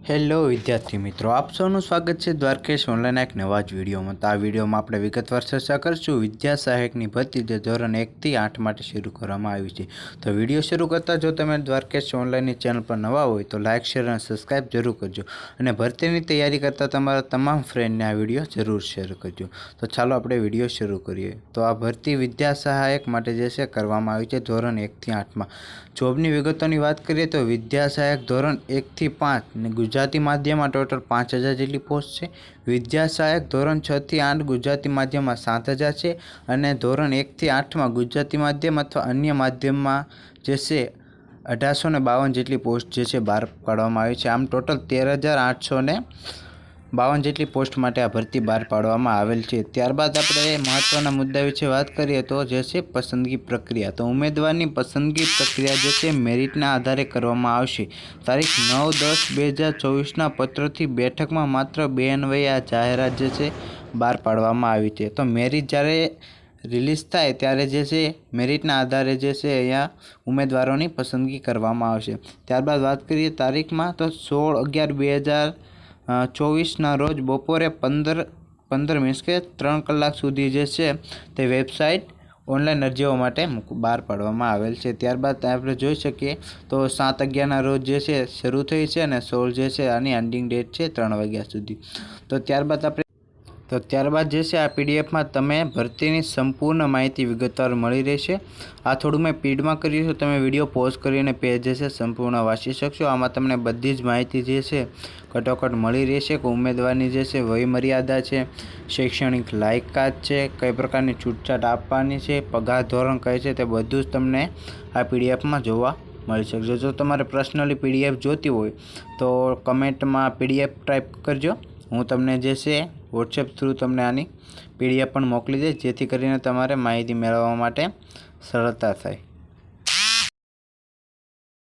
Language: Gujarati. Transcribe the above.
હેલો વિદ્યાર્થી મિત્રો, આપ સૌનું સ્વાગત છે દ્વારકેશ ઓનલાઈન એક નવા જ વિડીયોમાં। તો આ વિડીયોમાં આપણે વિગતવાર ચર્ચા કરીશું વિદ્યા સહાયકની ભરતી જે ધોરણ 1 થી 8 માટે શરૂ કરવામાં આવી છે। તો વિડીયો શરૂ કરતાં જો તમે દ્વારકેશ ઓનલાઈનની ચેનલ પર નવા હોય તો લાઇક, શેર અને સબસ્ક્રાઈબ જરૂર કરજો અને ભરતીની તૈયારી કરતા તમારા તમામ ફ્રેન્ડને આ વિડીયો જરૂર શેર કરજો। તો ચાલો આપણે વિડીયો શરૂ કરીએ। તો આ ભરતી વિદ્યા સહાયક માટે જે છે કરવામાં આવી છે ધોરણ 1 થી 8માં। જોબની વિગતોની વાત કરીએ તો વિદ્યા સહાયક ધોરણ 1 થી 5 ને ગુજરાતી માધ્યમમાં ટોટલ 5000 જેટલી પોસ્ટ છે। વિદ્યા સહાયક ધોરણ 6 થી 8 ગુજરાતી માધ્યમમાં 7000 છે અને ધોરણ 1 થી 8માં ગુજરાતી માધ્યમ અથવા અન્ય માધ્યમમાં જે છે 1852 જેટલી પોસ્ટ જે છે બહાર પાડવામાં આવી છે। આમ ટોટલ 13852 જેટલી પોસ્ટ માટે આ ભરતી બહાર પાડવામાં આવેલ છે। ત્યારબાદ આપણે મહત્વના મુદ્દા વિશે વાત કરીએ તો જે છે પસંદગી પ્રક્રિયા। તો ઉમેદવારની પસંદગી પ્રક્રિયા જે છે મેરિટના આધારે કરવામાં આવશે। તારીખ 9/10/2024ના પત્રથી બેઠકમાં માત્ર 2 અન્વયે આ જાહેરાત જે છે બહાર પાડવામાં આવી છે। તો મેરિટ જ્યારે રિલીઝ થાય ત્યારે જે છે મેરિટના આધારે જે છે અહીંયા ઉમેદવારોની પસંદગી કરવામાં આવશે। ત્યારબાદ વાત કરીએ તારીખમાં તો 16/11/2024ના રોજ બપોરે 15 મીન્સ કે 3 કલાક સુધી જે છે તે વેબસાઇટ ઓનલાઈન અરજીઓ માટે બહાર પાડવામાં આવેલ છે। ત્યારબાદ આપણે જોઈ શકીએ તો 7/11ના રોજ જે છે શરૂ થઈ છે અને 16 જે છે આની એન્ડિંગ ડેટ છે 3 વાગ્યા સુધી। તો ત્યારબાદ જે છે આ પીડીએફમાં તમે ભરતીની સંપૂર્ણ માહિતી વિગતવાર મળી રહેશે। આ થોડું મેં સ્પીડમાં કર્યું છે, તમે વિડીયો પોઝ કરીને પેજ જે છે સંપૂર્ણ વાંચી શકશો। આમાં તમને બધી જ માહિતી જે છે કટોકટ મળી રહેશે કે ઉમેદવારની જે છે વય મર્યાદા છે, શૈક્ષણિક લાયકાત છે, કઈ પ્રકારની છૂટછાટ આપવાની છે, પગાર ધોરણ કઈ છે, તે બધું જ તમને આ પીડીએફમાં જોવા મળી શકશે। જો તમારે પર્સનલી પીડીએફ જોતી હોય તો કમેન્ટમાં પીડીએફ ટાઈપ કરજો, હું તમને જે છે વોટ્સએપ થ્રુ તમને આની પીડીએફ પણ મોકલી દઈશ, જેથી કરીને તમારે માહિતી મેળવવા માટે સરળતા થાય।